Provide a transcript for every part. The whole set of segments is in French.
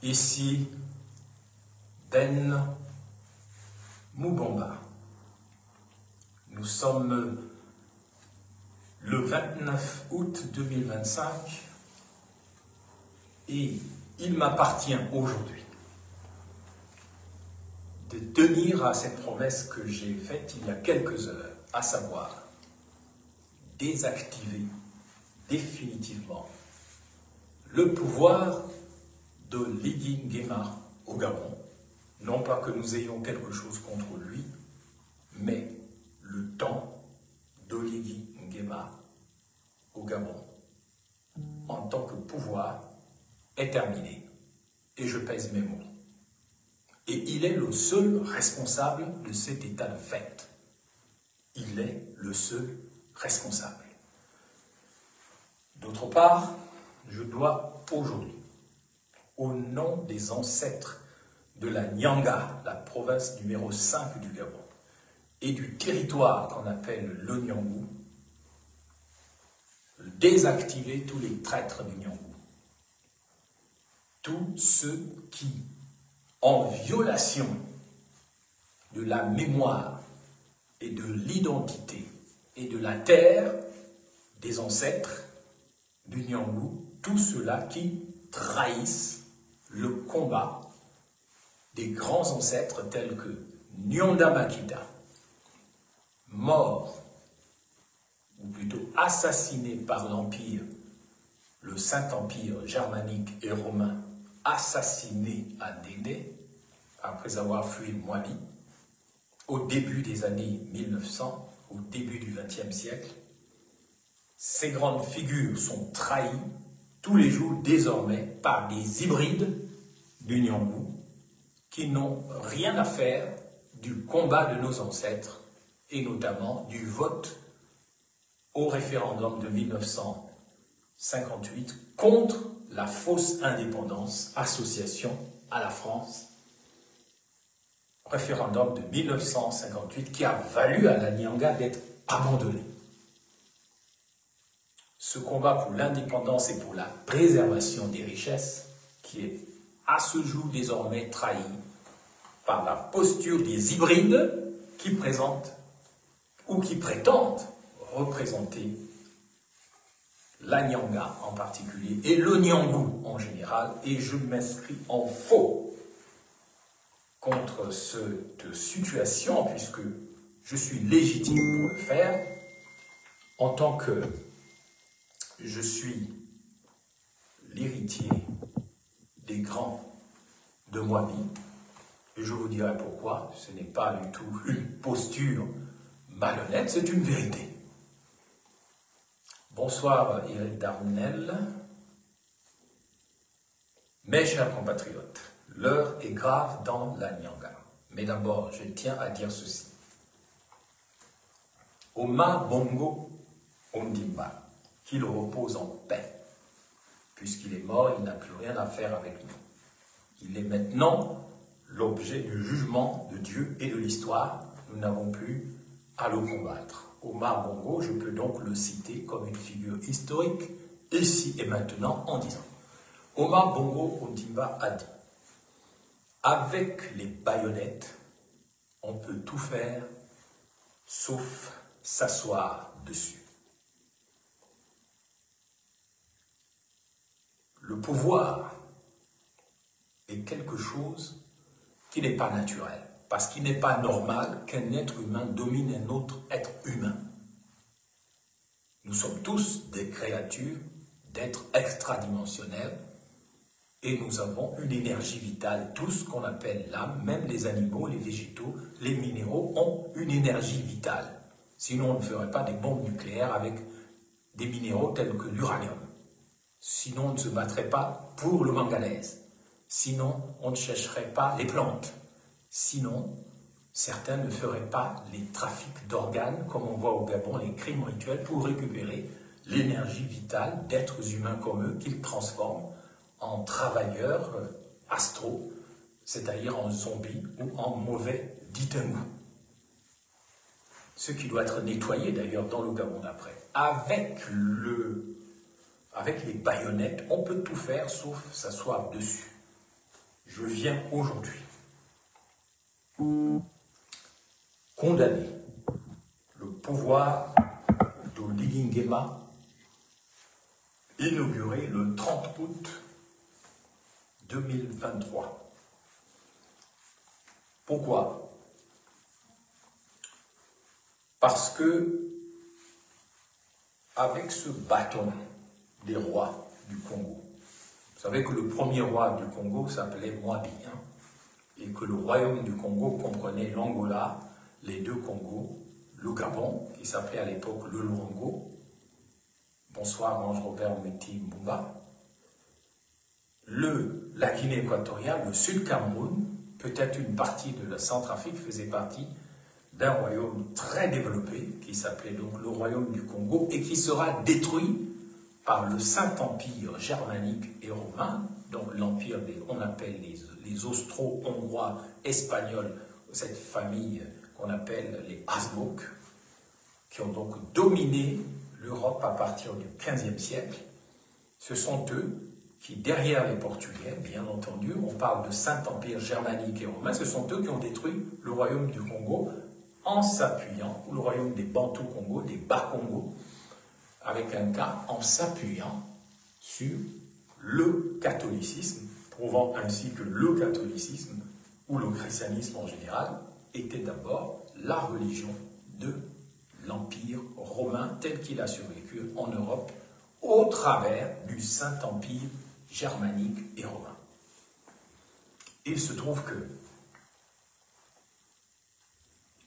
Ici, Ben Moubamba. Nous sommes le 29 août 2025 et il m'appartient aujourd'hui de tenir à cette promesse que j'ai faite il y a quelques heures, à savoir désactiver définitivement le pouvoir de Ligi Nguema au Gabon. Non pas que nous ayons quelque chose contre lui, mais le temps d'Oligui Nguema au Gabon en tant que pouvoir est terminé. Et je pèse mes mots. Et il est le seul responsable de cet état de fait. Il est le seul responsable. D'autre part, je dois aujourd'hui, au nom des ancêtres de la Nyanga, la province numéro 5 du Gabon, et du territoire qu'on appelle le Nyangou, désactiver tous les traîtres du Nyangou. Tous ceux qui, en violation de la mémoire et de l'identité et de la terre des ancêtres du Nyangou, tous ceux-là qui trahissent le combat des grands ancêtres tels que Nyanda Makita, mort, ou plutôt assassiné par l'Empire, le Saint-Empire germanique et romain, assassiné à Dédé, après avoir fui Mali, au début des années 1900, au début du XXe siècle. Ces grandes figures sont trahies tous les jours désormais par des hybrides du Nyangou qui n'ont rien à faire du combat de nos ancêtres et notamment du vote au référendum de 1958 contre la fausse indépendance, association à la France, référendum de 1958 qui a valu à la Nyanga d'être abandonnée. Ce combat pour l'indépendance et pour la préservation des richesses qui est à ce jour désormais trahi par la posture des hybrides qui présentent ou qui prétendent représenter la Nyanga en particulier et le Nyangou en général, et je m'inscris en faux contre cette situation puisque je suis légitime pour le faire en tant que je suis l'héritier des grands de Mwabi, et je vous dirai pourquoi. Ce n'est pas du tout une posture malhonnête, c'est une vérité. Bonsoir Eric Darnel. Mes chers compatriotes, l'heure est grave dans la Nyanga. Mais d'abord, je tiens à dire ceci. Omar Bongo Ondimba, qu'il repose en paix. Puisqu'il est mort, il n'a plus rien à faire avec nous. Il est maintenant l'objet du jugement de Dieu et de l'histoire. Nous n'avons plus à le combattre. Omar Bongo, je peux donc le citer comme une figure historique, ici et maintenant, en disant Omar Bongo Ondimba a dit avec les baïonnettes, on peut tout faire sauf s'asseoir dessus. Le pouvoir est quelque chose qui n'est pas naturel, parce qu'il n'est pas normal qu'un être humain domine un autre être humain. Nous sommes tous des créatures d'êtres extradimensionnels et nous avons une énergie vitale, tout ce qu'on appelle l'âme, même les animaux, les végétaux, les minéraux ont une énergie vitale. Sinon, on ne ferait pas des bombes nucléaires avec des minéraux tels que l'uranium. Sinon, on ne se battrait pas pour le manganèse. Sinon, on ne chercherait pas les plantes. Sinon, certains ne feraient pas les trafics d'organes, comme on voit au Gabon, les crimes rituels, pour récupérer l'énergie vitale d'êtres humains comme eux, qu'ils transforment en travailleurs astraux, c'est-à-dire en zombies ou en mauvais ditingous. Ce qui doit être nettoyé d'ailleurs dans le Gabon d'après. Avec les baïonnettes, on peut tout faire sauf s'asseoir dessus. je viens aujourd'hui condamner le pouvoir d'Oligui Nguema inauguré le 30 août 2023. Pourquoi? Parce que avec ce bâton des rois du Congo, vous savez que le premier roi du Congo s'appelait Mwabi, et que le royaume du Congo comprenait l'Angola, les deux Congos, le Gabon, qui s'appelait à l'époque le Luango, bonsoir Ange Robert Muti Mbumba, la Guinée équatoriale, le Sud Cameroun, peut-être une partie de la Centrafrique faisait partie d'un royaume très développé qui s'appelait donc le royaume du Congo et qui sera détruit par le Saint-Empire germanique et romain, donc l'empire on appelle les Austro-Hongrois espagnols, cette famille qu'on appelle les Habsbourg, qui ont donc dominé l'Europe à partir du XVe siècle. Ce sont eux qui, derrière les Portugais, bien entendu, on parle de Saint-Empire germanique et romain, ce sont eux qui ont détruit le royaume du Congo en s'appuyant, ou le royaume des Bantous Congo, des Bas-Congo, avec un cas en s'appuyant sur le catholicisme, prouvant ainsi que le catholicisme, ou le christianisme en général, était d'abord la religion de l'Empire romain tel qu'il a survécu en Europe au travers du Saint-Empire germanique et romain. Il se trouve que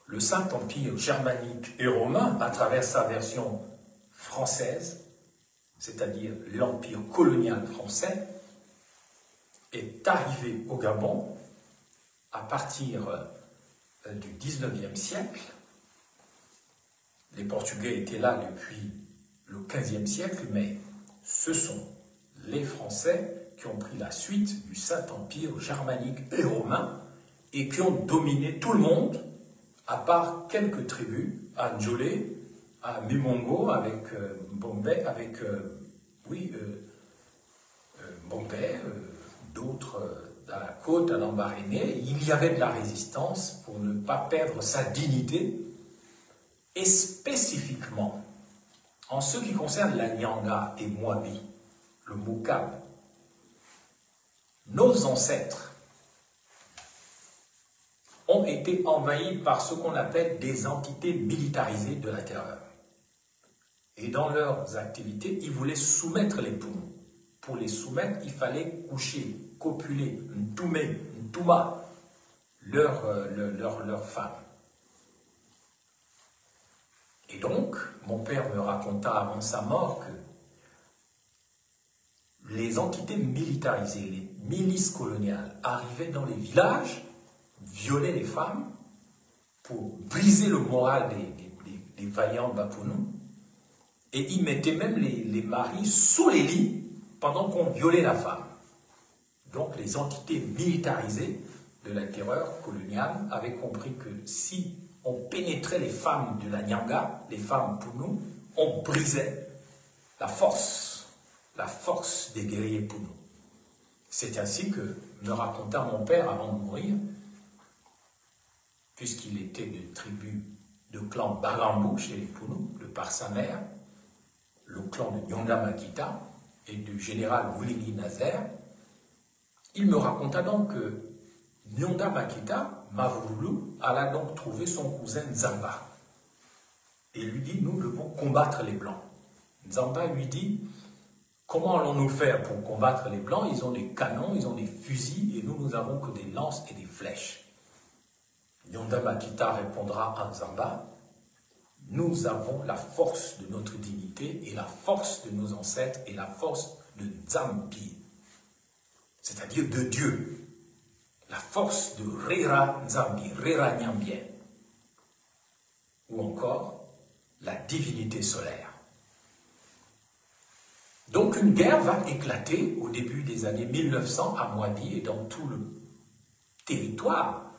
le Saint-Empire germanique et romain, à travers sa version française, c'est-à-dire l'Empire colonial français, est arrivé au Gabon à partir du XIXe siècle. Les Portugais étaient là depuis le XVe siècle, mais ce sont les Français qui ont pris la suite du Saint-Empire germanique et romain et qui ont dominé tout le monde, à part quelques tribus, à Ndjolé, à Mimongo, avec Bombay, avec Bombay, d'autres à la côte, à Lambaréné. Il y avait de la résistance pour ne pas perdre sa dignité, et spécifiquement, en ce qui concerne la Nyanga et Mwabi, le Mokab, nos ancêtres ont été envahis par ce qu'on appelle des entités militarisées de la terreur. Et dans leurs activités, ils voulaient soumettre les Poumous. Pour les soumettre, il fallait coucher, copuler, ntoumé, ntouma, leur femme. Et donc, mon père me raconta avant sa mort que les entités militarisées, les milices coloniales, arrivaient dans les villages, violaient les femmes pour briser le moral des vaillants Bapounous, et ils mettaient même les maris sous les lits pendant qu'on violait la femme. Donc les entités militarisées de la terreur coloniale avaient compris que si on pénétrait les femmes de la Nyanga, les femmes Pounous, on brisait la force des guerriers Pounous. C'est ainsi que me raconta mon père avant de mourir, puisqu'il était de tribu de clan Bagambou chez les Pounous, de par sa mère, le clan de Nyanga Makita et du général Wulingui Nazer. Il me raconta donc que Nyanga Makita, Mavroulou, alla donc trouver son cousin Nzamba et lui dit: nous devons combattre les Blancs. Nzamba lui dit: comment allons-nous faire pour combattre les Blancs? Ils ont des canons, ils ont des fusils, et nous n'avons que des lances et des flèches. Nyanga Makita répondra à Nzamba: nous avons la force de notre dignité et la force de nos ancêtres et la force de Nzambi, c'est-à-dire de Dieu. La force de Rera Nzambi, Rera Nyambien, ou encore la divinité solaire. Donc une guerre va éclater au début des années 1900 à Mwabi et dans tout le territoire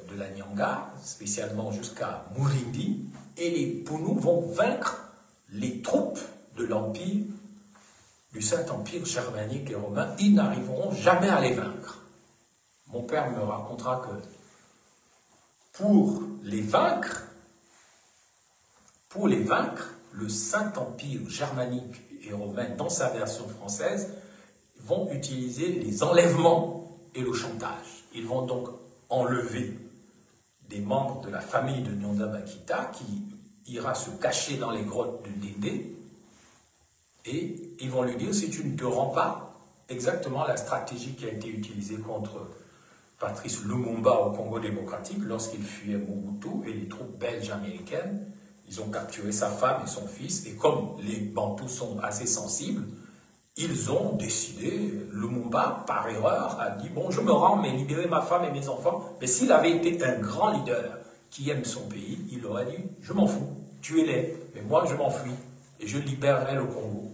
de la Nyanga, spécialement jusqu'à Mourindi, et les Pounous vont vaincre les troupes de l'Empire, du Saint-Empire germanique et romain. Ils n'arriveront jamais à les vaincre. mon père me racontera que pour les vaincre, le Saint-Empire germanique et romain, dans sa version française, vont utiliser les enlèvements et le chantage. Ils vont donc enlever des membres de la famille de Nyanda Makita qui ira se cacher dans les grottes de Ndéndé et ils vont lui dire, si tu ne te rends pas, exactement la stratégie qui a été utilisée contre Patrice Lumumba au Congo démocratique lorsqu'il fuyait Mobutu et les troupes belges américaines. Ils ont capturé sa femme et son fils et comme les Bantous sont assez sensibles, ils ont décidé, Lumumba, par erreur, a dit « Bon, je me rends, mais libérer ma femme et mes enfants. » Mais s'il avait été un grand leader qui aime son pays, il aurait dit « Je m'en fous, tuez-les, mais moi je m'enfuis et je libérerai le Congo. »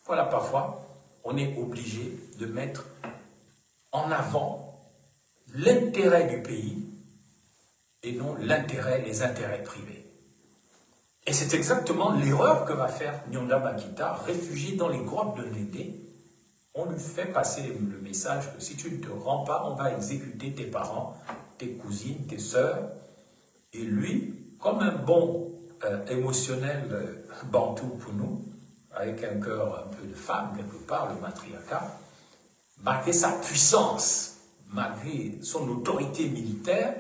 Voilà, parfois, on est obligé de mettre en avant l'intérêt du pays et non les intérêts privés. Et c'est exactement l'erreur que va faire Nyanda Makita, réfugié dans les grottes de Ndéndé. On lui fait passer le message que si tu ne te rends pas, on va exécuter tes parents, tes cousines, tes sœurs. Et lui, comme un bon émotionnel bantou pour nous, avec un cœur un peu de femme, quelque part, le matriarcat, malgré sa puissance, malgré son autorité militaire,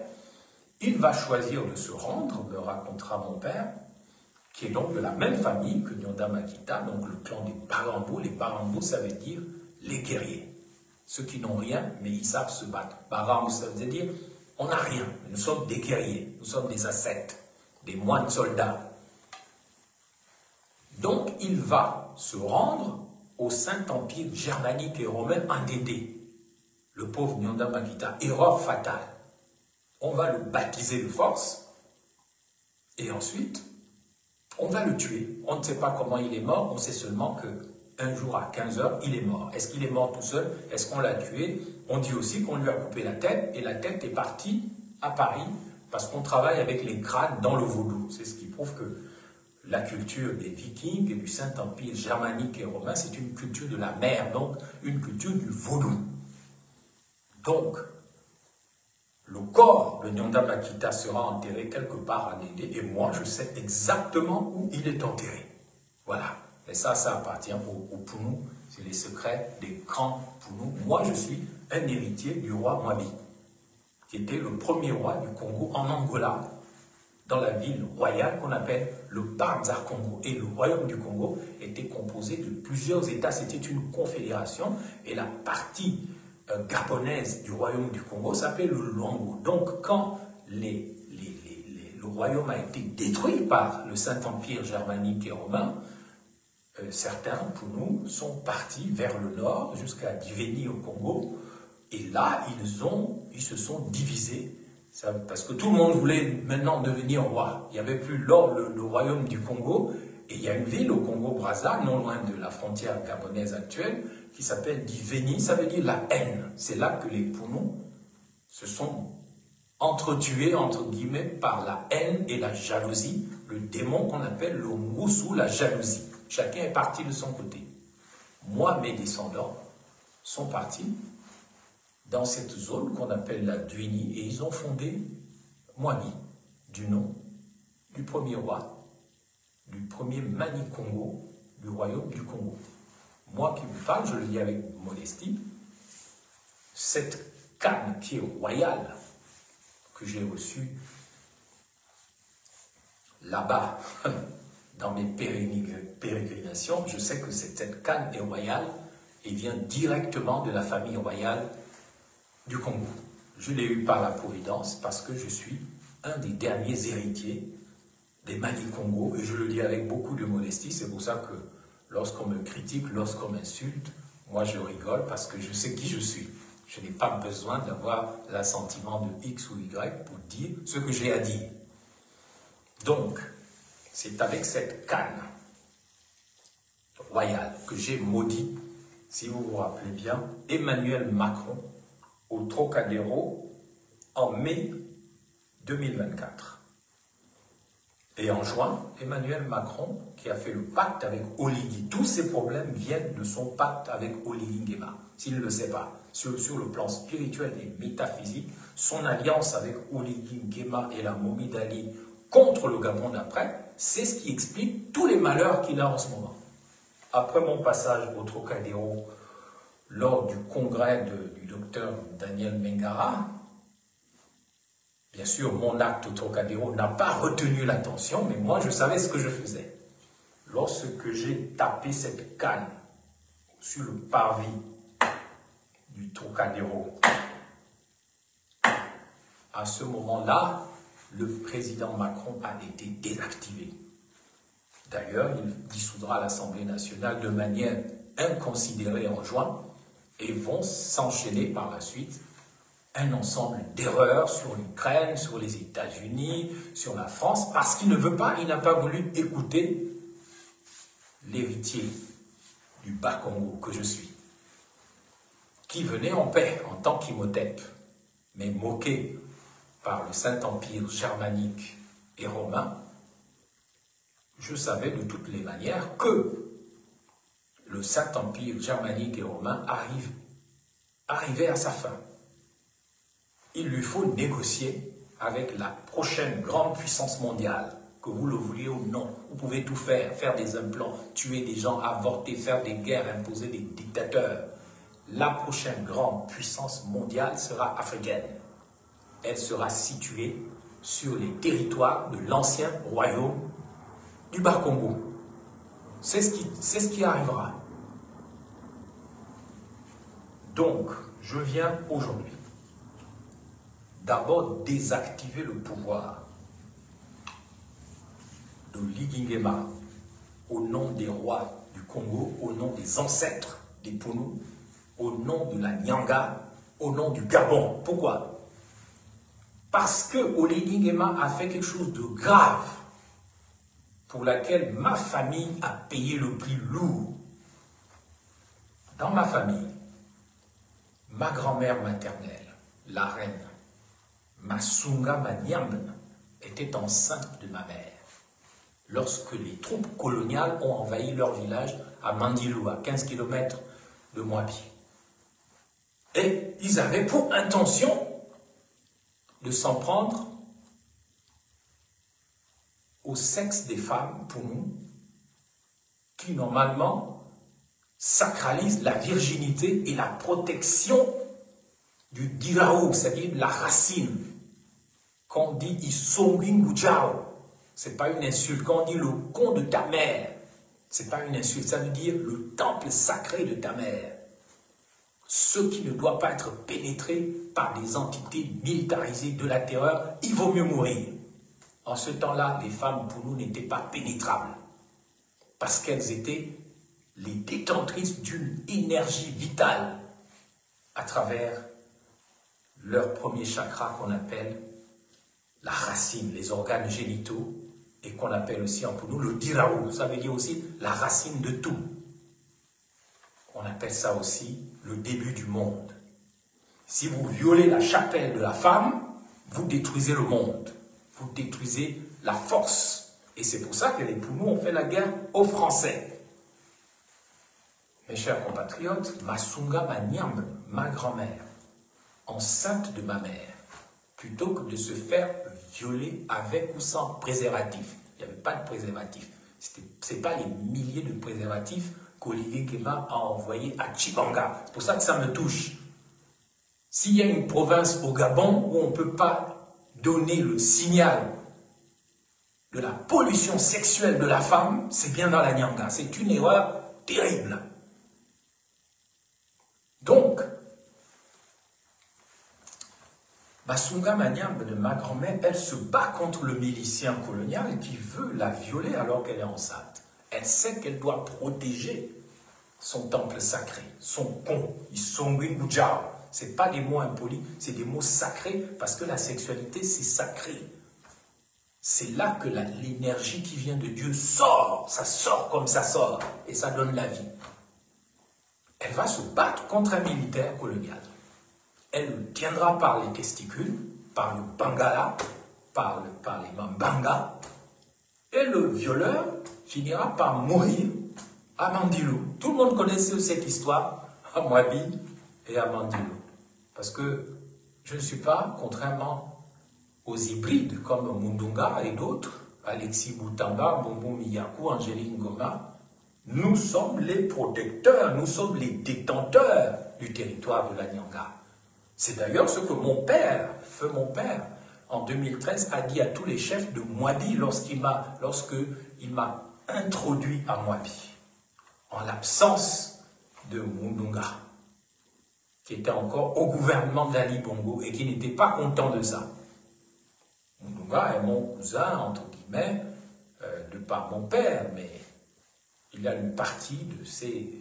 il va choisir de se rendre, me racontera mon père, qui est donc de la même famille que Nyanda Makita, donc le clan des Barambous. Les Barambous, ça veut dire les guerriers. Ceux qui n'ont rien, mais ils savent se battre. Barambous, ça veut dire, on n'a rien, mais nous sommes des guerriers, nous sommes des ascètes, des moines soldats. Donc, il va se rendre au Saint-Empire germanique et romain en Ndéndé. Le pauvre Nyanda Makita, erreur fatale. On va le baptiser de force, et ensuite, on va le tuer. On ne sait pas comment il est mort, on sait seulement qu'un jour à 15 h, il est mort. Est-ce qu'il est mort tout seul? Est-ce qu'on l'a tué? On dit aussi qu'on lui a coupé la tête, et la tête est partie à Paris, parce qu'on travaille avec les crânes dans le vaudou. C'est ce qui prouve que la culture des Vikings et du Saint-Empire germanique et romain, c'est une culture de la mer, donc une culture du vaudou. Donc, le corps de Nyanda Makita sera enterré quelque part à Ndéndé et moi, je sais exactement où il est enterré. Voilà. Et ça appartient aux Pounou. C'est les secrets des grands Pounou. Moi, je suis un héritier du roi Mwabi, qui était le premier roi du Congo en Angola, dans la ville royale qu'on appelle le Banza Congo. Et le royaume du Congo était composé de plusieurs États. C'était une confédération et la partie gabonaise du royaume du Congo s'appelle le Luango. Donc quand le royaume a été détruit par le Saint-Empire germanique et romain, certains, pour nous, sont partis vers le nord jusqu'à Diveni au Congo et là ils se sont divisés. Parce que tout le monde voulait maintenant devenir roi. Il n'y avait plus le royaume du Congo. Et il y a une ville au Congo-Brazza, non loin de la frontière gabonaise actuelle, qui s'appelle Diveni, ça veut dire la haine. C'est là que les Pounou se sont entretués, entre guillemets, par la haine et la jalousie, le démon qu'on appelle le Ngusu, la jalousie. Chacun est parti de son côté. Moi, mes descendants sont partis dans cette zone qu'on appelle la Duini, et ils ont fondé Mwabi, du nom du premier roi, du premier Mani Congo, du royaume du Congo. Moi qui vous parle, je le dis avec modestie, cette canne qui est royale, que j'ai reçue là-bas, dans mes pérégrinations, je sais que cette canne est royale et vient directement de la famille royale du Congo. Je l'ai eu par la Providence parce que je suis un des derniers héritiers des Mani Congo et je le dis avec beaucoup de modestie. C'est pour ça que lorsqu'on me critique, lorsqu'on m'insulte, moi je rigole parce que je sais qui je suis. Je n'ai pas besoin d'avoir l'assentiment de X ou Y pour dire ce que j'ai à dire. Donc, c'est avec cette canne royale que j'ai maudit, si vous vous rappelez bien, Emmanuel Macron au Trocadéro en mai 2024. Et en juin, Emmanuel Macron, qui a fait le pacte avec Oligui, tous ces problèmes viennent de son pacte avec Oligui Nguema, s'il ne le sait pas. sur le plan spirituel et métaphysique, son alliance avec Oligui Nguema et la momie d'Ali contre le Gabon d'après, c'est ce qui explique tous les malheurs qu'il a en ce moment. Après mon passage au Trocadéro, lors du congrès du docteur Daniel Mengara, bien sûr, mon acte au Trocadéro n'a pas retenu l'attention, mais moi, je savais ce que je faisais. Lorsque j'ai tapé cette canne sur le parvis du Trocadéro, à ce moment-là, le président Macron a été désactivé. D'ailleurs, il dissoudra l'Assemblée nationale de manière inconsidérée en juin et vont s'enchaîner par la suite un ensemble d'erreurs sur l'Ukraine, sur les États-Unis, sur la France, parce qu'il ne veut pas, il n'a pas voulu écouter l'héritier du Bas-Congo que je suis, qui venait en paix en tant qu'Imhotep, mais moqué par le Saint-Empire germanique et romain. Je savais de toutes les manières que le Saint-Empire germanique et romain arrivait à sa fin. Il lui faut négocier avec la prochaine grande puissance mondiale, que vous le vouliez ou non. Vous pouvez tout faire, faire des implants, tuer des gens, avorter, faire des guerres, imposer des dictateurs. La prochaine grande puissance mondiale sera africaine. Elle sera située sur les territoires de l'ancien royaume du Bas-Congo. C'est ce qui arrivera. Donc, je viens aujourd'hui d'abord désactiver le pouvoir de Oligui Nguema au nom des rois du Congo, au nom des ancêtres des Pounous, au nom de la Nyanga, au nom du Gabon. Pourquoi? Parce que Oligui Nguema a fait quelque chose de grave pour laquelle ma famille a payé le prix lourd. Dans ma famille, ma grand-mère maternelle, la reine Masunga Manyambe, était enceinte de ma mère lorsque les troupes coloniales ont envahi leur village à Mandilou, à 15 km de Mwabi. Et ils avaient pour intention de s'en prendre au sexe des femmes, pour nous, qui normalement sacralisent la virginité et la protection du diraou, c'est-à-dire la racine. Quand on dit Isongingujao, ce n'est pas une insulte. Quand on dit le con de ta mère, ce n'est pas une insulte. Ça veut dire le temple sacré de ta mère. Ce qui ne doit pas être pénétré par des entités militarisées de la terreur, il vaut mieux mourir. En ce temps-là, les femmes pour nous n'étaient pas pénétrables parce qu'elles étaient les détentrices d'une énergie vitale à travers leur premier chakra qu'on appelle la racine, les organes génitaux, et qu'on appelle aussi en pour nous le diraou. Ça veut dire aussi la racine de tout. On appelle ça aussi le début du monde. Si vous violez la chapelle de la femme, vous détruisez le monde. Vous détruisez la force. Et c'est pour ça que les Pounous ont fait la guerre aux Français. Mes chers compatriotes, Masunga Manyambe, ma grand-mère, enceinte de ma mère, plutôt que de se faire violer avec ou sans préservatif. Il n'y avait pas de préservatif. Ce n'est pas les milliers de préservatifs qu'Oligui Nguema a envoyés à Tchibanga. C'est pour ça que ça me touche. S'il y a une province au Gabon où on ne peut pas donner le signal de la pollution sexuelle de la femme, c'est bien dans la Nyanga. C'est une erreur terrible. Donc, Masunga Manyambe de ma grand-mère, elle se bat contre le milicien colonial qui veut la violer alors qu'elle est enceinte. Elle sait qu'elle doit protéger son temple sacré, son pont, Isongwingujao. Ce n'est pas des mots impolis, c'est des mots sacrés parce que la sexualité, c'est sacré. C'est là que l'énergie qui vient de Dieu sort. Ça sort comme ça sort et ça donne la vie. Elle va se battre contre un militaire colonial. Elle le tiendra par les testicules, par le bangala, par les mambanga, et le violeur finira par mourir à Mandilou. Tout le monde connaît cette histoire, à Mwabi, et à Mandilo. Parce que je ne suis pas, contrairement aux hybrides comme Mundunga et d'autres, Alexis Boutamba, Bobo Miyaku, Angélique Ngoma, nous sommes les protecteurs, nous sommes les détenteurs du territoire de la Nyanga. C'est d'ailleurs ce que mon père, feu mon père, en 2013, a dit à tous les chefs de Mwabi lorsqu'il m'a introduit à Mwabi, en l'absence de Mundunga, qui était encore au gouvernement d'Ali Bongo et qui n'était pas content de ça. Mundunga est mon cousin, entre guillemets, de par mon père, mais il a une partie de ces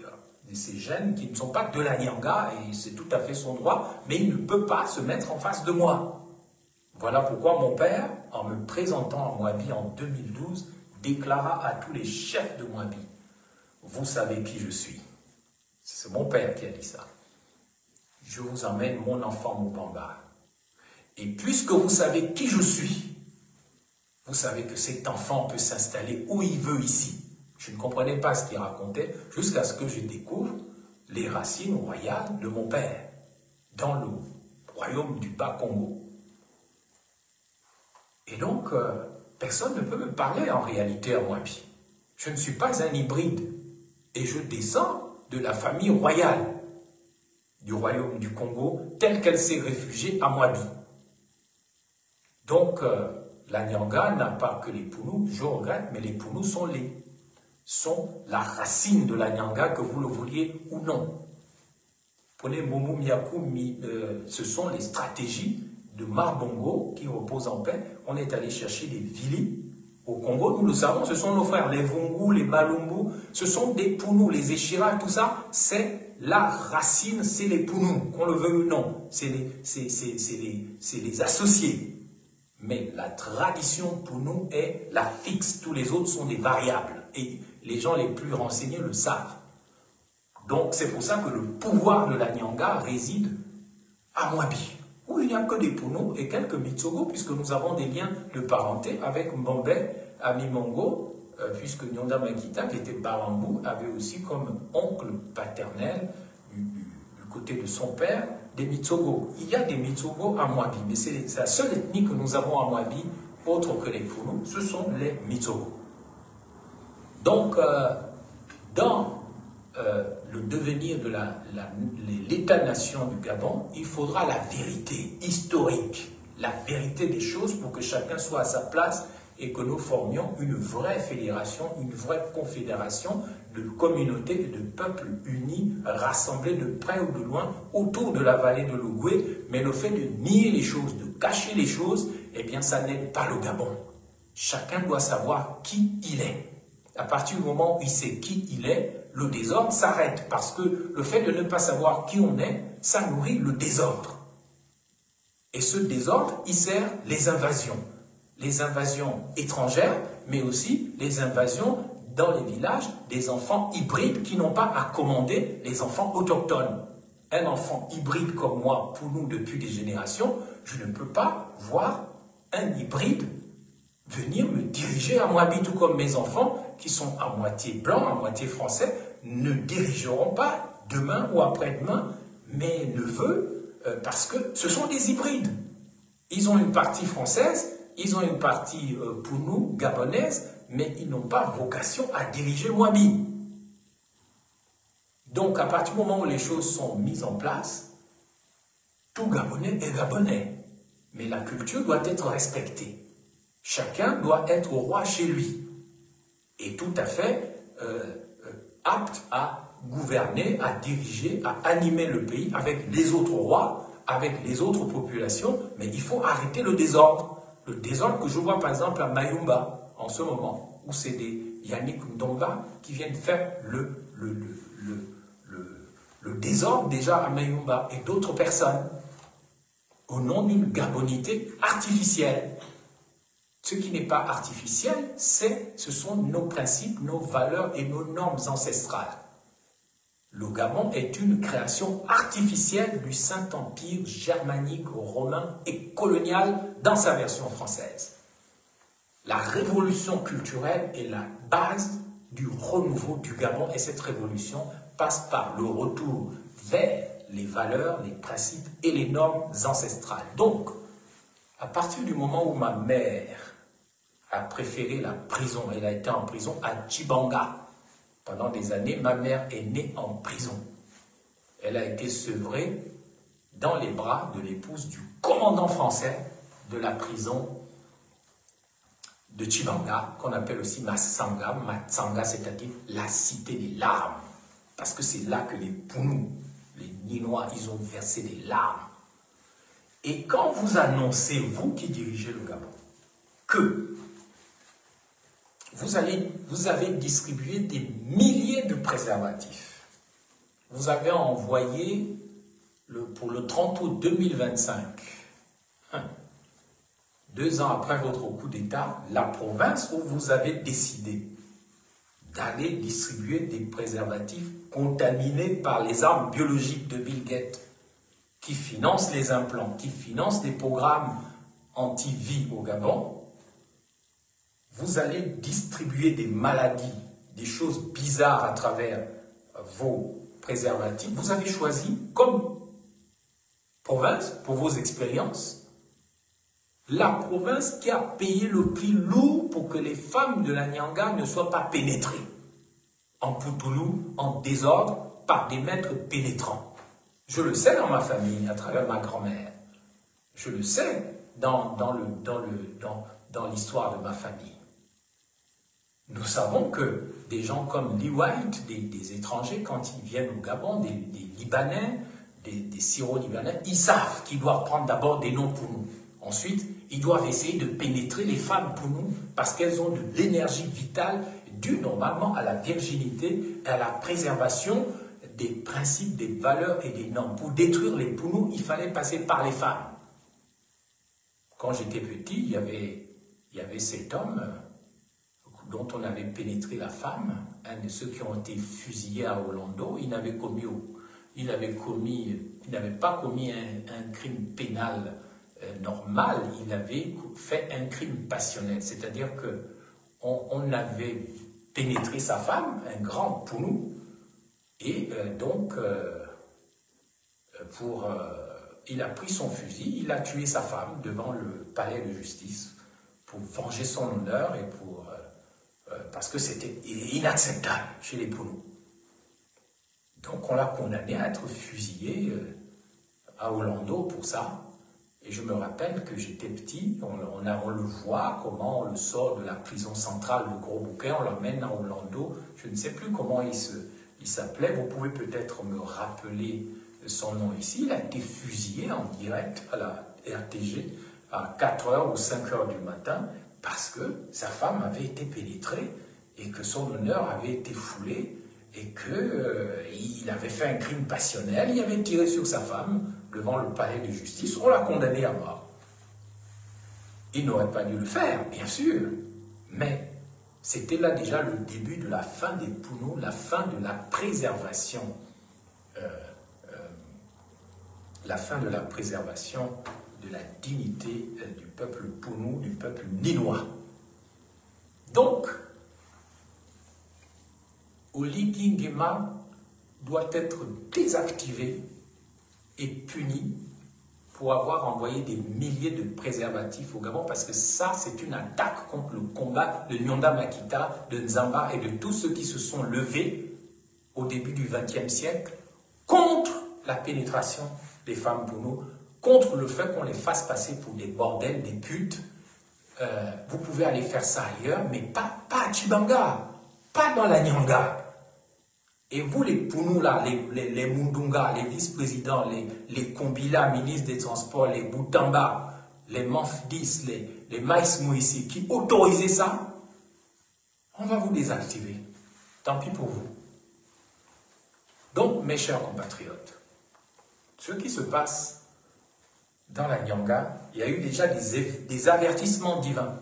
gènes qui ne sont pas de la Nyanga, et c'est tout à fait son droit, mais il ne peut pas se mettre en face de moi. Voilà pourquoi mon père, en me présentant à Mwabi en 2012, déclara à tous les chefs de Mwabi, « Vous savez qui je suis. » C'est mon père qui a dit ça. « Je vous emmène mon enfant Mubamba. Et puisque vous savez qui je suis, vous savez que cet enfant peut s'installer où il veut ici. » Je ne comprenais pas ce qu'il racontait jusqu'à ce que je découvre les racines royales de mon père dans le royaume du Bas-Congo. Et donc, personne ne peut me parler en réalité à Mwabi. Je ne suis pas un hybride et je descends de la famille royale du royaume du Congo telle qu'elle s'est réfugiée à Mwabi. Donc, la Nyanga n'a pas que les Pounous, je regrette, mais les Pounous sont la racine de la Nyanga, que vous le vouliez ou non. Prenez Momo Miyaku, ce sont les stratégies de Marbongo qui reposent en paix. On est allé chercher des Vili au Congo, nous le savons, ce sont nos frères, les Vungu, les Malumbu, ce sont des Pounous, les Echira, tout ça, c'est la racine, c'est les Pounous, qu'on le veuille ou non, c'est les associés. Mais la tradition Pounou est la fixe, tous les autres sont des variables. Et les gens les plus renseignés le savent. Donc c'est pour ça que le pouvoir de la Nyanga réside à Mwabi, où il n'y a que des Pounous et quelques Mitsogo, puisque nous avons des liens de parenté avec Mbombe, Amimongo, puisque Nyonda Makita, qui était Barambou, avait aussi comme oncle paternel, du côté de son père, des Mitsogo. Il y a des Mitsogo à Mwabi, mais c'est la seule ethnie que nous avons à Mwabi, autre que les Pounous, ce sont les Mitsogo. Donc, dans le devenir de l'État-nation du Gabon, il faudra la vérité historique, la vérité des choses pour que chacun soit à sa place et que nous formions une vraie fédération, une vraie confédération de communautés et de peuples unis, rassemblés de près ou de loin autour de la vallée de l'Ogooué. Mais le fait de nier les choses, de cacher les choses, eh bien ça n'aide pas le Gabon. Chacun doit savoir qui il est. À partir du moment où il sait qui il est, le désordre s'arrête, parce que le fait de ne pas savoir qui on est, ça nourrit le désordre. Et ce désordre, il sert les invasions étrangères, mais aussi les invasions dans les villages des enfants hybrides qui n'ont pas à commander les enfants autochtones. Un enfant hybride comme moi, pour nous depuis des générations, je ne peux pas voir un hybride venir me diriger à Mwabi, tout comme mes enfants qui sont à moitié blancs, à moitié français, ne dirigeront pas demain ou après-demain mes neveux parce que ce sont des hybrides. Ils ont une partie française, ils ont une partie Pounou, gabonaise, mais ils n'ont pas vocation à diriger Mwabi. Donc à partir du moment où les choses sont mises en place, tout Gabonais est Gabonais. Mais la culture doit être respectée. Chacun doit être roi chez lui. Et tout à fait apte à gouverner, à diriger, à animer le pays avec les autres rois, avec les autres populations. Mais il faut arrêter le désordre. Le désordre que je vois par exemple à Mayumba en ce moment, où c'est des Yannick Ndomba qui viennent faire le désordre déjà à Mayumba et d'autres personnes, au nom d'une gabonité artificielle. Ce qui n'est pas artificiel, ce sont nos principes, nos valeurs et nos normes ancestrales. Le Gabon est une création artificielle du Saint-Empire germanique, romain et colonial dans sa version française. La révolution culturelle est la base du renouveau du Gabon et cette révolution passe par le retour vers les valeurs, les principes et les normes ancestrales. Donc, à partir du moment où ma mère a préféré la prison, elle a été en prison à Tchibanga. Pendant des années, ma mère est née en prison. Elle a été sevrée dans les bras de l'épouse du commandant français de la prison de Tchibanga, qu'on appelle aussi Matsanga. Matsanga, c'est-à-dire la cité des larmes. Parce que c'est là que les Pounous, les Ninois, ils ont versé des larmes. Et quand vous annoncez, vous qui dirigez le Gabon, que vous avez distribué des milliers de préservatifs, vous avez envoyé pour le 30 août 2025, 2 ans après votre coup d'État, la province où vous avez décidé d'aller distribuer des préservatifs contaminés par les armes biologiques de Bill Gates, qui financent les implants, qui financent des programmes anti-vie au Gabon, vous allez distribuer des maladies, des choses bizarres à travers vos préservatifs. Vous avez choisi comme province, pour vos expériences, la province qui a payé le prix lourd pour que les femmes de la Nyanga ne soient pas pénétrées en Poutoulou, en désordre, par des maîtres pénétrants. Je le sais dans ma famille, à travers ma grand-mère. Je le sais dans l'histoire de ma famille. Nous savons que des gens comme Lee White, des étrangers, quand ils viennent au Gabon, des Libanais, des Syro-Libanais, ils savent qu'ils doivent prendre d'abord des noms pour nous. Ensuite, ils doivent essayer de pénétrer les femmes pour nous parce qu'elles ont de l'énergie vitale due normalement à la virginité et à la préservation des principes, des valeurs et des normes. Pour détruire les Pounous, il fallait passer par les femmes. Quand j'étais petit, il y avait cet homme dont on avait pénétré la femme, un de ceux qui ont été fusillés à Orlando. Il n'avait pas commis un crime pénal normal, il avait fait un crime passionnel, c'est-à-dire qu'on avait pénétré sa femme, un grand Pounou, et il a pris son fusil, il a tué sa femme devant le palais de justice pour venger son honneur et parce que c'était inacceptable chez les Pounous. Donc on l'a condamné à être fusillé à Orlando pour ça. Et je me rappelle que j'étais petit, on le voit, comment on le sort de la prison centrale de Gros Bouquet, on l'emmène à Orlando, je ne sais plus comment il s'appelait, vous pouvez peut-être me rappeler son nom ici. Il a été fusillé en direct à la RTG à 4h ou 5h du matin parce que sa femme avait été pénétrée et que son honneur avait été foulé et qu'il avait fait un crime passionnel, il avait tiré sur sa femme devant le palais de justice, on l'a condamné à mort. Il n'aurait pas dû le faire, bien sûr, mais c'était là déjà le début de la fin des Pounous, la fin de la préservation, de la dignité du peuple Pounou, du peuple ninois. Donc, Oligui Nguema doit être désactivé et puni pour avoir envoyé des milliers de préservatifs au Gabon, parce que ça, c'est une attaque contre le combat de Nyonda Makita, de Nzamba et de tous ceux qui se sont levés au début du XXe siècle contre la pénétration des femmes Pounous, contre le fait qu'on les fasse passer pour des bordels, des putes. Vous pouvez aller faire ça ailleurs, mais pas à Tchibanga, pas dans la Nyanga. Et vous, les Pounous, là, les Mundunga, les vice-présidents, les Kombila, ministres des Transports, les Boutamba, les Manfdis, les Maïs Moïsi, qui autorisaient ça, on va vous désactiver. Tant pis pour vous. Donc, mes chers compatriotes, ce qui se passe dans la Nyanga, il y a eu déjà des avertissements divins.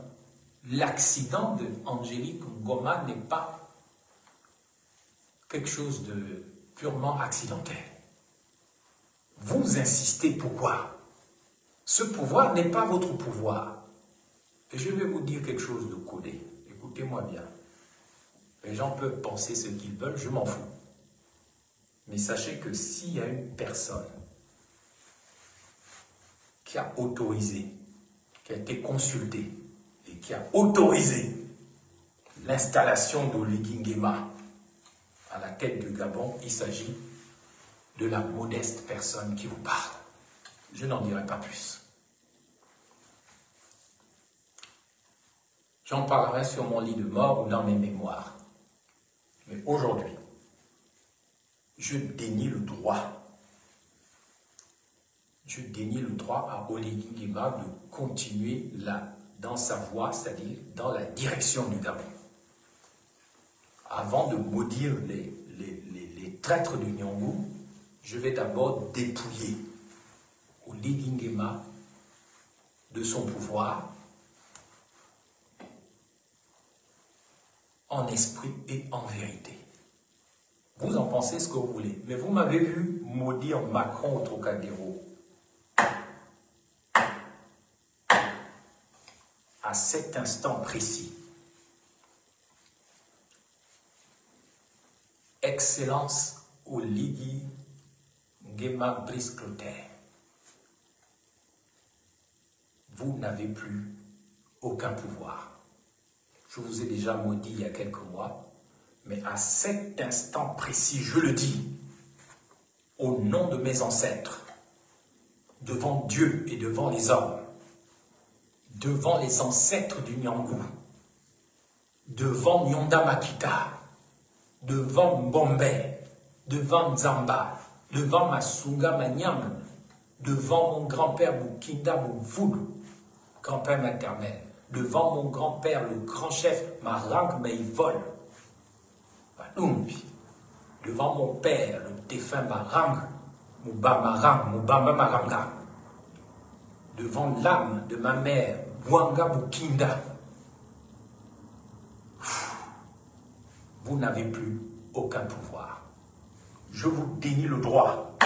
L'accident de Angélique Ngoma n'est pas quelque chose de purement accidentel. Vous insistez, pourquoi? Ce pouvoir n'est pas votre pouvoir. Et je vais vous dire quelque chose de codé. Écoutez-moi bien. Les gens peuvent penser ce qu'ils veulent, je m'en fous. Mais sachez que s'il y a une personne qui a autorisé, qui a été consultée et qui a autorisé l'installation d'Oligui Nguema à la tête du Gabon, il s'agit de la modeste personne qui vous parle. Je n'en dirai pas plus. J'en parlerai sur mon lit de mort ou dans mes mémoires. Mais aujourd'hui, je dénie le droit. Je dénie le droit à Oligui Nguema de continuer dans sa voie, c'est-à-dire dans la direction du Gabon. Avant de maudire les traîtres du Nyong'o, je vais d'abord dépouiller Oligui Nguema de son pouvoir en esprit et en vérité. Vous en pensez ce que vous voulez, mais vous m'avez vu maudire Macron au Trocadéro. À cet instant précis, Excellence Oligui Nguema Brice Clotaire, vous n'avez plus aucun pouvoir. Je vous ai déjà maudit il y a quelques mois, mais à cet instant précis, je le dis, au nom de mes ancêtres, devant Dieu et devant les hommes, devant les ancêtres du Nyangou, devant Nyonda Makita, devant Mbombe, devant Nzamba, devant Masunga Manyam, devant mon grand-père Bukinda Mouvoul, grand-père maternel, devant mon grand-père, le grand chef Marang Meivol, devant mon père, le défunt Marang, Mubamba Maranga, devant l'âme de ma mère, Bwanga Bukinda, vous n'avez plus aucun pouvoir. Je vous dénie le droit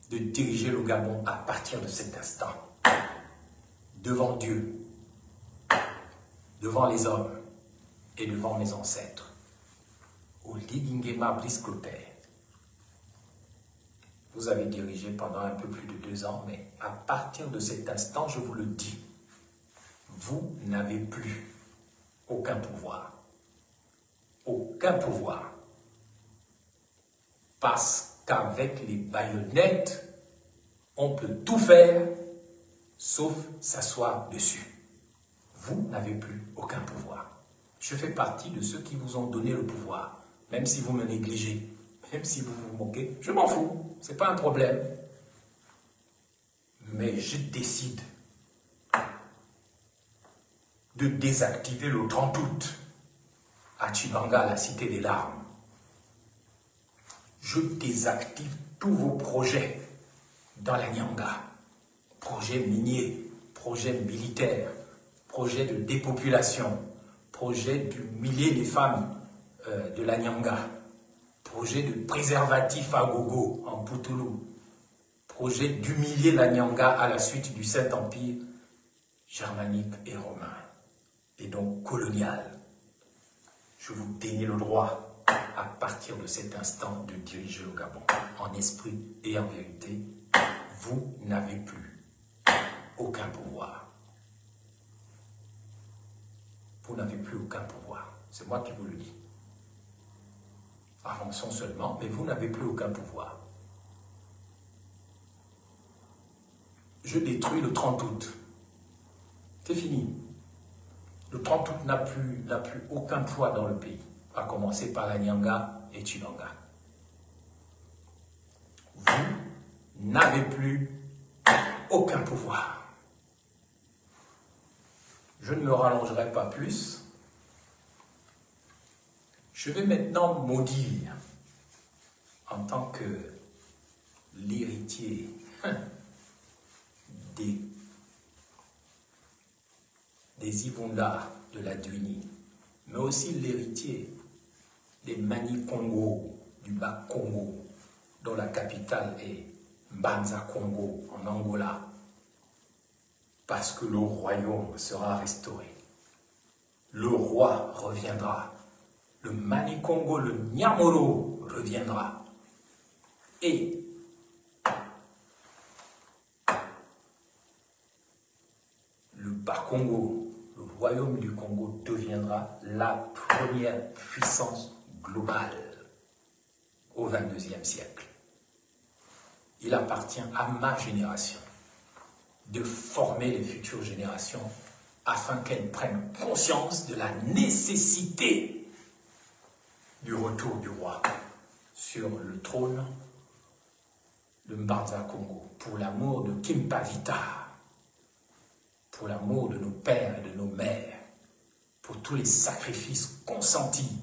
de diriger le Gabon à partir de cet instant, devant Dieu, devant les hommes et devant mes ancêtres. Oligui Nguema Brice Clotaire, vous avez dirigé pendant un peu plus de 2 ans, mais à partir de cet instant, je vous le dis, vous n'avez plus aucun pouvoir. Aucun pouvoir. Parce qu'avec les baïonnettes, on peut tout faire, sauf s'asseoir dessus. Vous n'avez plus aucun pouvoir. Je fais partie de ceux qui vous ont donné le pouvoir. Même si vous me négligez, même si vous vous moquez, je m'en fous, ce n'est pas un problème. Mais je décide de désactiver le 30 août à Tchibanga, la cité des larmes. Je désactive tous vos projets dans la Nyanga. Projets miniers, projets militaires, projets de dépopulation, projets d'humilier les femmes de la Nyanga, projet de préservatif à gogo en Poutoulou, projet d'humilier la Nyanga à la suite du Saint-Empire germanique et romain, et donc colonial. Je vous dénie le droit, à partir de cet instant, de diriger le Gabon, en esprit et en vérité. Vous n'avez plus aucun pouvoir. Vous n'avez plus aucun pouvoir. C'est moi qui vous le dis. Avançons seulement, mais vous n'avez plus aucun pouvoir. Je détruis le 30 août. C'est fini. Le 30 août n'a plus aucun poids dans le pays, à commencer par la Nyanga et Tchibanga. Vous n'avez plus aucun pouvoir. Je ne me rallongerai pas plus. Je vais maintenant maudire, en tant que l'héritier des Ivonda de la Duini, mais aussi l'héritier des Mani Congo, du Bas Congo, dont la capitale est Mbanza Congo, en Angola, parce que le royaume sera restauré. Le roi reviendra. Le Mani Congo, le Nyamoro reviendra. Et le Bas-Congo, le royaume du Congo deviendra la première puissance globale au XXIe siècle. Il appartient à ma génération de former les futures générations afin qu'elles prennent conscience de la nécessité du retour du roi sur le trône de Mbanza Congo, pour l'amour de Kimpavita, pour l'amour de nos pères et de nos mères, pour tous les sacrifices consentis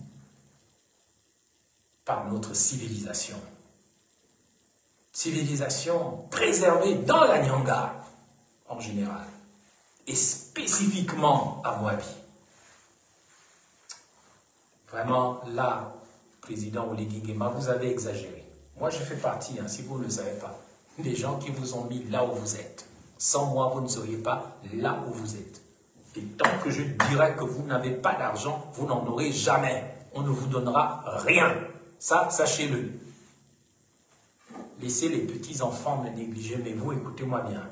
par notre civilisation. Civilisation préservée dans la Nyanga en général, et spécifiquement à Mwabi. Vraiment, là, président Oligui Nguema, vous avez exagéré. Moi, je fais partie, si vous ne le savez pas, des gens qui vous ont mis là où vous êtes. Sans moi, vous ne seriez pas là où vous êtes. Et tant que je dirai que vous n'avez pas d'argent, vous n'en aurez jamais. On ne vous donnera rien. Ça, sachez-le. Laissez les petits-enfants me négliger, mais vous, écoutez-moi bien.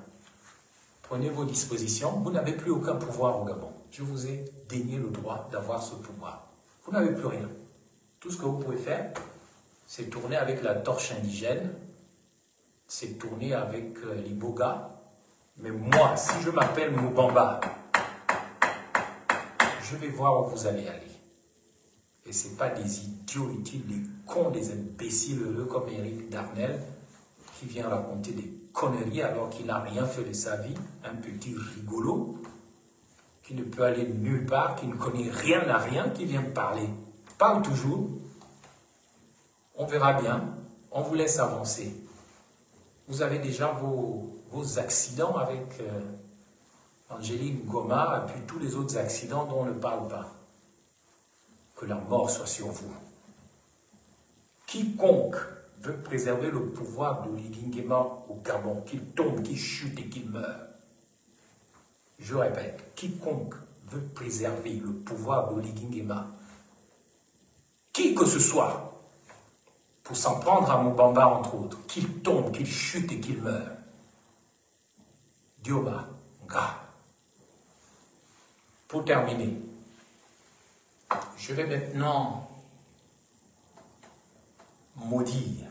Prenez vos dispositions. Vous n'avez plus aucun pouvoir au Gabon. Je vous ai dénié le droit d'avoir ce pouvoir. Vous n'avez plus rien. Tout ce que vous pouvez faire, c'est tourner avec la torche indigène, c'est tourner avec l'Iboga. Mais moi, si je m'appelle Moubamba, je vais voir où vous allez aller. Et ce n'est pas des idiots utiles, des cons, des imbéciles heureux comme Éric Darnel, qui vient raconter des conneries alors qu'il n'a rien fait de sa vie, un petit rigolo, qui ne peut aller nulle part, qui ne connaît rien à rien, qui vient parler. Parle toujours. On verra bien. On vous laisse avancer. Vous avez déjà vos accidents avec Angélique Goma et puis tous les autres accidents dont on ne parle pas. Que la mort soit sur vous. Quiconque veut préserver le pouvoir d'Oligui Nguema au Gabon, qu'il tombe, qu'il chute et qu'il meure. Je répète, quiconque veut préserver le pouvoir d'Oligui Nguema, qui que ce soit, pour s'en prendre à Moubamba entre autres, qu'il tombe, qu'il chute et qu'il meure. Dioba, Nga. Pour terminer, je vais maintenant maudire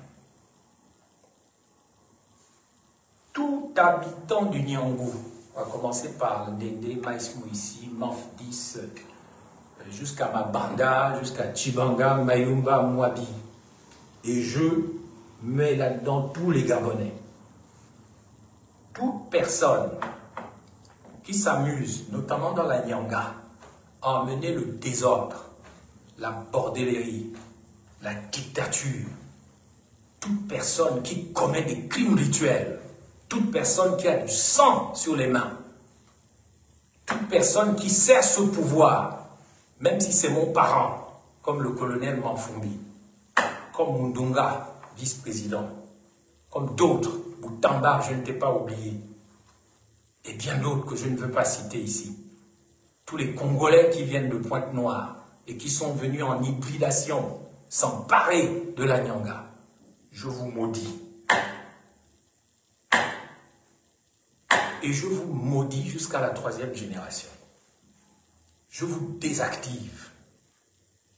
tout habitant du Nyangou. On va commencer par Ndende, Maïs Mouissi, Manf 10, jusqu'à Mabanda, jusqu'à Tchibanga, Mayumba, Mwabi. Et je mets là-dedans tous les Gabonais. Toute personne qui s'amuse, notamment dans la Nyanga, à emmener le désordre, la bordellerie, la dictature, toute personne qui commet des crimes rituels, toute personne qui a du sang sur les mains, toute personne qui sert ce pouvoir, même si c'est mon parent, comme le colonel Manfumbi, comme Mundunga, vice-président, comme d'autres, Boutamba, je ne t'ai pas oublié, et bien d'autres que je ne veux pas citer ici. Tous les Congolais qui viennent de Pointe-Noire et qui sont venus en hybridation s'emparer de la Nyanga. Je vous maudis. Et je vous maudis jusqu'à la 3e génération. Je vous désactive.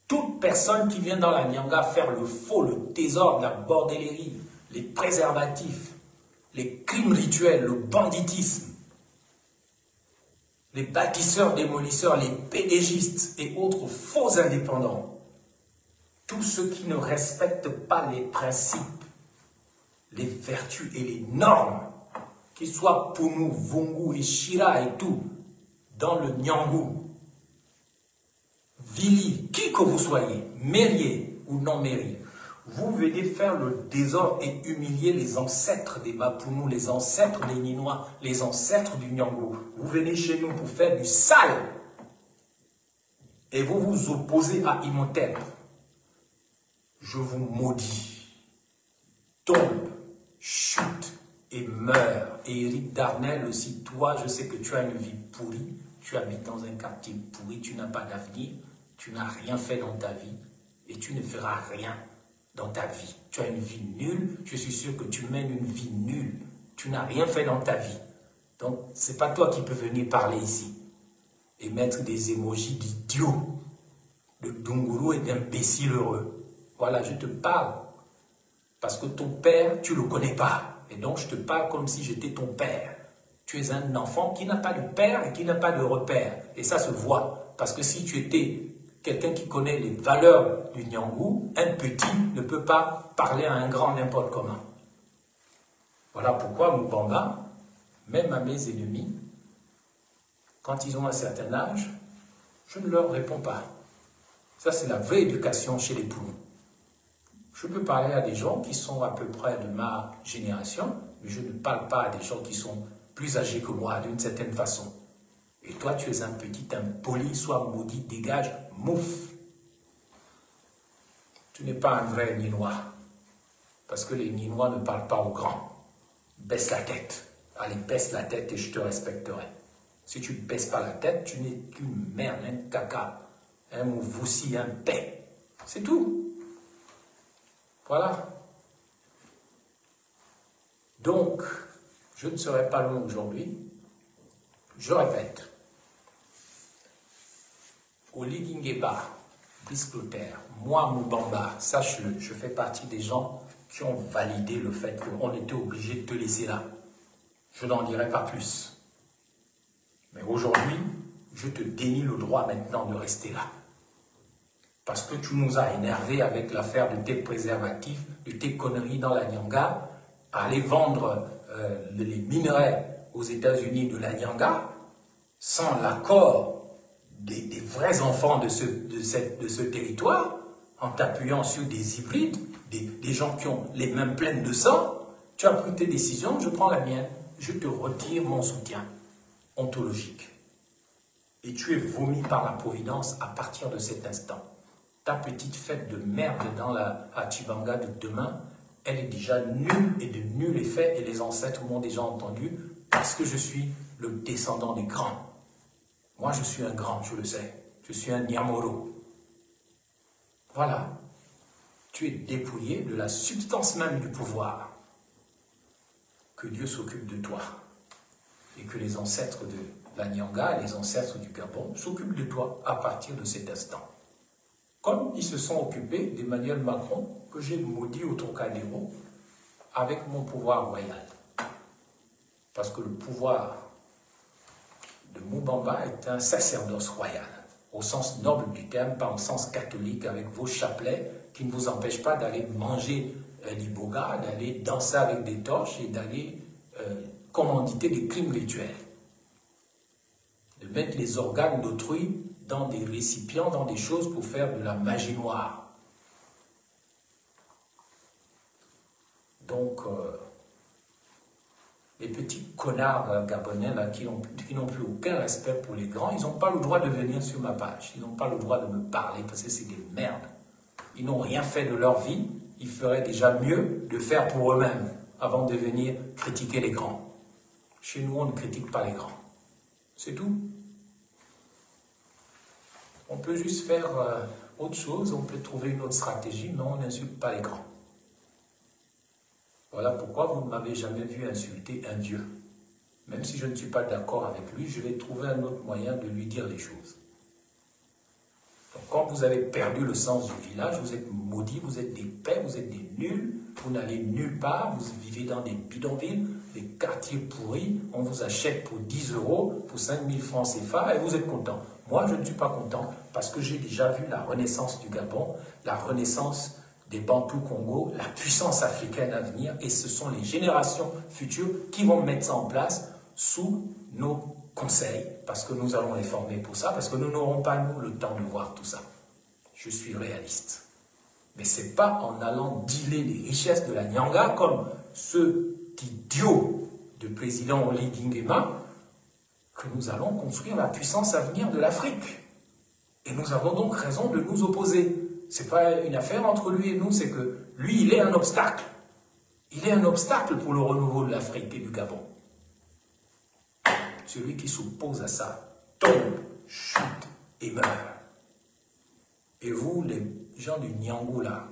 Toute personne qui vient dans la Nyanga faire le faux, le désordre, la bordellerie, les préservatifs, les crimes rituels, le banditisme, les bâtisseurs, démolisseurs, les pédégistes et autres faux indépendants, tous ceux qui ne respectent pas les principes, les vertus et les normes, qu'ils soient Pounou, Vungu et Shira et tout, dans le Nyangou, Vili, qui que vous soyez, mériez ou non mériez, vous venez faire le désordre et humilier les ancêtres des Mapounou, les ancêtres des Ninois, les ancêtres du Nyangou. Vous venez chez nous pour faire du sale. Et vous vous opposez à Imhotep. Je vous maudis. Tombe, chute et meurs. Et Éric Darnel aussi, toi, je sais que tu as une vie pourrie. Tu habites dans un quartier pourri, tu n'as pas d'avenir. Tu n'as rien fait dans ta vie. Et tu ne feras rien. dans ta vie. Tu as une vie nulle, je suis sûr que tu mènes une vie nulle. Tu n'as rien fait dans ta vie. Donc, ce n'est pas toi qui peux venir parler ici et mettre des émojis d'idiots, de Dunguru et d'imbéciles heureux. Voilà, je te parle. Parce que ton père, tu ne le connais pas. Et donc, je te parle comme si j'étais ton père. Tu es un enfant qui n'a pas de père et qui n'a pas de repère. Et ça se voit. Parce que si tu étais quelqu'un qui connaît les valeurs du Nyangou, un petit ne peut pas parler à un grand n'importe comment. Voilà pourquoi Mubamba, même à mes ennemis, quand ils ont un certain âge, je ne leur réponds pas. Ça, c'est la vraie éducation chez les poulons. Je peux parler à des gens qui sont à peu près de ma génération, mais je ne parle pas à des gens qui sont plus âgés que moi, d'une certaine façon. Et toi, tu es un petit impoli, sois maudit, dégage, mouf. Tu n'es pas un vrai Ninois, parce que les Ninois ne parlent pas aux grands. Baisse la tête. Allez, baisse la tête et je te respecterai. Si tu ne baisses pas la tête, tu n'es qu'une merde, un caca, un moussi, un paix. C'est tout. Voilà. Donc, je ne serai pas long aujourd'hui. Je répète. Oligingeba, Brice Clotaire, moi, Mubamba, sache-le, je fais partie des gens qui ont validé le fait qu'on était obligé de te laisser là. Je n'en dirai pas plus. Mais aujourd'hui, je te dénie le droit maintenant de rester là. Parce que tu nous as énervés avec l'affaire de tes préservatifs, de tes conneries dans la Nyanga, à aller vendre les minerais aux États-Unis de la Nyanga, sans l'accord des vrais enfants de ce territoire, en t'appuyant sur des hybrides, des gens qui ont les mains pleines de sang. Tu as pris tes décisions, je prends la mienne. Je te retire mon soutien ontologique. Et tu es vomi par la Providence à partir de cet instant. Ta petite fête de merde dans la Chibanga de demain, elle est déjà nulle et de nul effet, et les ancêtres m'ont déjà entendu, parce que je suis le descendant des grands. Moi, je suis un grand, je le sais. Je suis un Nyamoro. Voilà. Tu es dépouillé de la substance même du pouvoir. Que Dieu s'occupe de toi. Et que les ancêtres de la Nyanga et les ancêtres du Gabon s'occupent de toi à partir de cet instant. Comme ils se sont occupés d'Emmanuel Macron, que j'ai maudit au Trocadéro, avec mon pouvoir royal. Parce que le pouvoir de Mubamba est un sacerdoce royal, au sens noble du terme, pas au sens catholique, avec vos chapelets qui ne vous empêchent pas d'aller manger l'iboga, d'aller danser avec des torches et d'aller commanditer des crimes rituels. De mettre les organes d'autrui dans des récipients, dans des choses pour faire de la magie noire. Donc, les petits connards gabonais là, qui n'ont plus aucun respect pour les grands, ils n'ont pas le droit de venir sur ma page. Ils n'ont pas le droit de me parler parce que c'est des merdes. Ils n'ont rien fait de leur vie. Ils feraient déjà mieux de faire pour eux-mêmes avant de venir critiquer les grands. Chez nous, on ne critique pas les grands. C'est tout. On peut juste faire autre chose, on peut trouver une autre stratégie, mais on n'insulte pas les grands. Voilà pourquoi vous ne m'avez jamais vu insulter un dieu. Même si je ne suis pas d'accord avec lui, je vais trouver un autre moyen de lui dire les choses. Donc quand vous avez perdu le sens du village, vous êtes maudits, vous êtes des paix, vous êtes des nuls, vous n'allez nulle part, vous vivez dans des bidonvilles, des quartiers pourris, on vous achète pour 10 €, pour 5000 francs CFA et vous êtes content. Moi, je ne suis pas content parce que j'ai déjà vu la renaissance du Gabon, la renaissance des Bantous Congo, la puissance africaine à venir, et ce sont les générations futures qui vont mettre ça en place sous nos conseils, parce que nous allons les former pour ça, parce que nous n'aurons pas, nous, le temps de voir tout ça. Je suis réaliste. Mais ce n'est pas en allant dealer les richesses de la Nyanga, comme ce idiot de président Oligingema, que nous allons construire la puissance à venir de l'Afrique. Et nous avons donc raison de nous opposer. Ce n'est pas une affaire entre lui et nous, c'est que lui, il est un obstacle. Il est un obstacle pour le renouveau de l'Afrique et du Gabon. Celui qui s'oppose à ça tombe, chute et meurt. Et vous, les gens du Nyangou, là,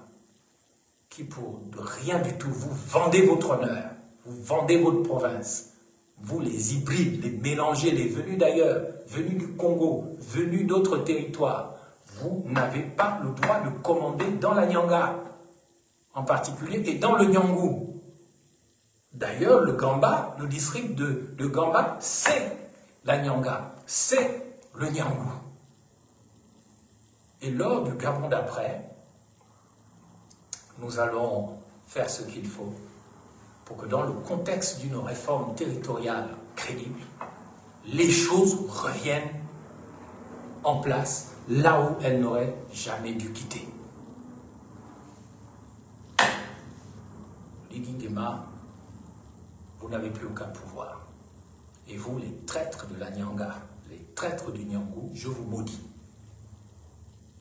qui pour de rien du tout, vous vendez votre honneur, vous vendez votre province, vous les hybrides, les mélangés, les venus d'ailleurs, venus du Congo, venus d'autres territoires, vous n'avez pas le droit de commander dans la Nyanga, en particulier, et dans le Nyangou. D'ailleurs, le Gamba, le district de Gamba, c'est la Nyanga, c'est le Nyangou. Et lors du Gabon d'après, nous allons faire ce qu'il faut pour que dans le contexte d'une réforme territoriale crédible, les choses reviennent en place là où elles n'auraient jamais dû quitter. Ligi Nguema, vous n'avez plus aucun pouvoir. Et vous, les traîtres de la Nyanga, les traîtres du Nyangou, je vous maudis.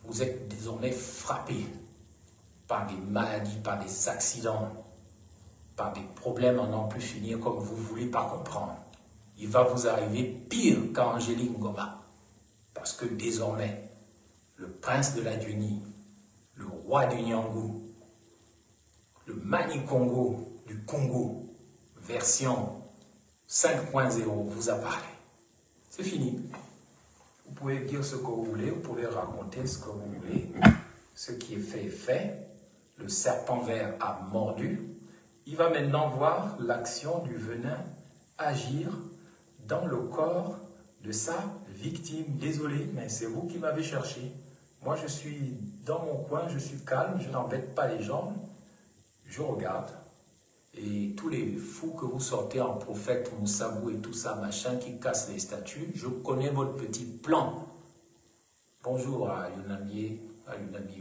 Vous êtes désormais frappés par des maladies, par des accidents, par des problèmes à n'en plus finir comme vous ne voulez pas comprendre. Il va vous arriver pire qu'à Angélique Ngoma. Parce que désormais, le prince de la Duni, le roi du Nyangou, le Mani Congo du Congo, version 5.0, vous a parlé. C'est fini. Vous pouvez dire ce que vous voulez, vous pouvez raconter ce que vous voulez. Ce qui est fait est fait. Le serpent vert a mordu. Il va maintenant voir l'action du venin agir dans le corps de sa victime. Désolé, mais c'est vous qui m'avez cherché. Moi, je suis dans mon coin, je suis calme, je n'embête pas les gens. Je regarde. Et tous les fous que vous sortez en prophète, Moussabou et tout ça, machin, qui cassent les statues, je connais votre petit plan. Bonjour à Yunamier,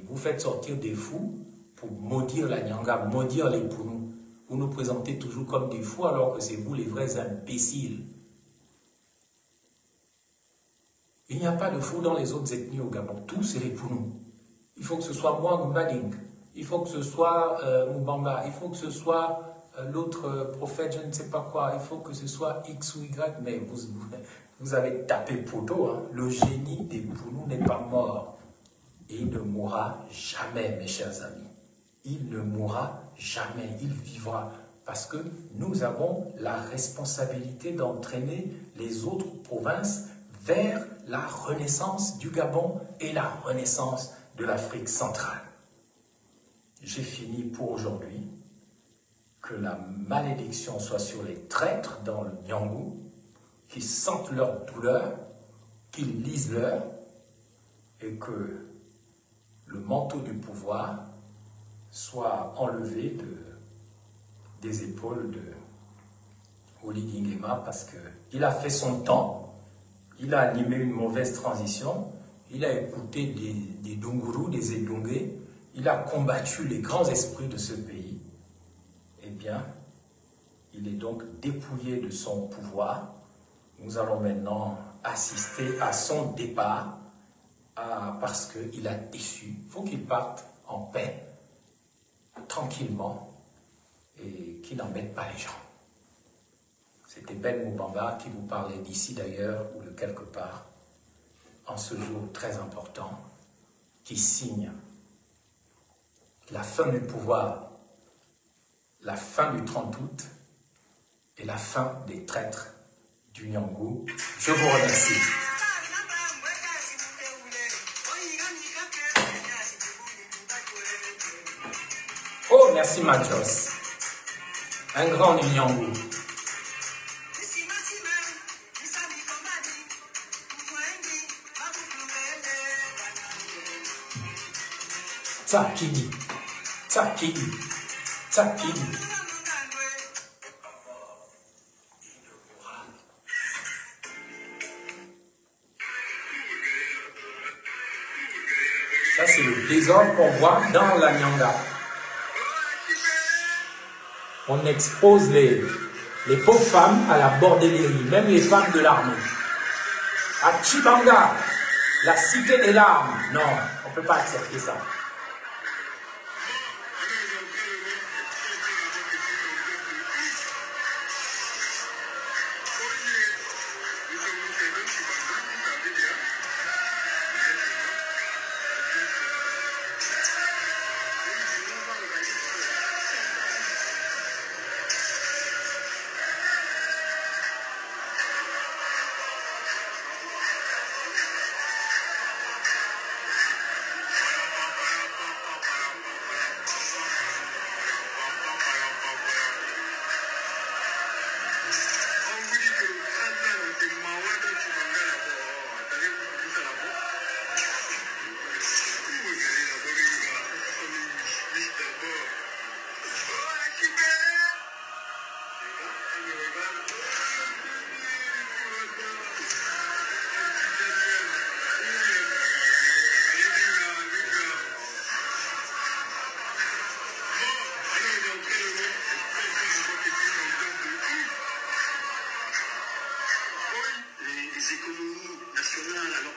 vous faites sortir des fous pour maudire la Nyanga, maudire les Pounous. Vous nous présentez toujours comme des fous alors que c'est vous les vrais imbéciles. Il n'y a pas de fous dans les autres ethnies au Gabon. Tous, c'est les Pounous. Il faut que ce soit moi, Moumbading. Il faut que ce soit Moubamba. Il faut que ce soit l'autre prophète, je ne sais pas quoi. Il faut que ce soit X ou Y. Mais vous avez tapé poteau. Hein. Le génie des Pounous n'est pas mort. Et il ne mourra jamais, mes chers amis. Il ne mourra jamais. Il vivra. Parce que nous avons la responsabilité d'entraîner les autres provinces vers la renaissance du Gabon et la renaissance de l'Afrique centrale. J'ai fini pour aujourd'hui. Que la malédiction soit sur les traîtres dans le Nyangou, qui sentent leur douleur, qu'ils lisent l'heure, et que le manteau du pouvoir soit enlevé des épaules de Oligui Nguema, parce qu'il a fait son temps, il a animé une mauvaise transition, il a écouté des Dunguru, des Edungé, il a combattu les grands esprits de ce pays. Eh bien, il est donc dépouillé de son pouvoir. Nous allons maintenant assister à son départ parce qu'il a déçu. Il faut qu'il parte en paix, tranquillement, et qu'il n'embête pas les gens. C'était Ben Moubamba qui vous parlait d'ici d'ailleurs ou de quelque part, en ce jour très important, qui signe la fin du pouvoir, la fin du 30 août et la fin des traîtres du Nyangou. Je vous remercie. Oh, merci Mathios. Un grand du Nyangou. Tsakidi, Tsakidi, Tsakidi. Ça, c'est le désordre qu'on voit dans la Nyanga. On expose les pauvres femmes à la bordellerie, même les femmes de l'armée. À Chibanga, la cité des larmes. Non, on ne peut pas accepter ça.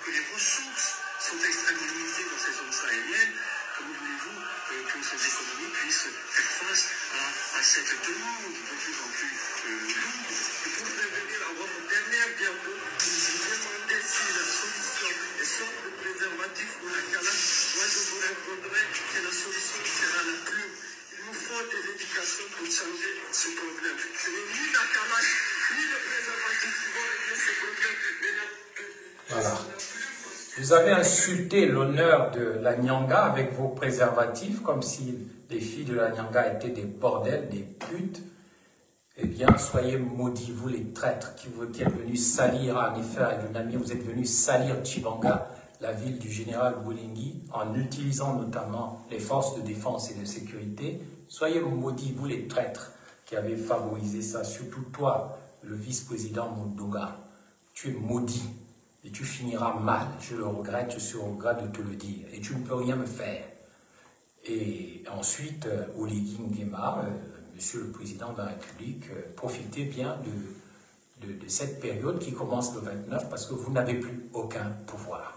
que les ressources sont extrêmement limitées dans ces zones sahéliennes. Comment voulez-vous que ces économies puissent faire face à cette demande de plus en plus lourde? Et pour prévenir avant mon dernière diapo, vous demandez si la solution est sorte de préservatif ou la calache. Moi, je vous répondrai que la solution sera la plume. Il nous faut de l'éducation pour changer ce problème. Ce n'est ni la calache, ni le préservatif qui vont régler ce problème. Voilà. Vous avez insulté l'honneur de la Nyanga avec vos préservatifs, comme si les filles de la Nyanga étaient des bordels, des putes. Eh bien, soyez maudits, vous les traîtres, qui êtes venus salir Arifa et Lunami, vous êtes venus salir Tchibanga, la ville du général Boulingi, en utilisant notamment les forces de défense et de sécurité. Soyez maudits, vous les traîtres, qui avez favorisé ça, surtout toi, le vice-président Moundoga. Tu es maudit. Et tu finiras mal, je le regrette, je suis au regret de te le dire. Et tu ne peux rien me faire. Et ensuite, Oligui Nguema, Monsieur le Président de la République, profitez bien de cette période qui commence le 29 parce que vous n'avez plus aucun pouvoir.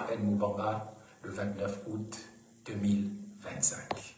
Ben Moubamba, le 29 août 2025.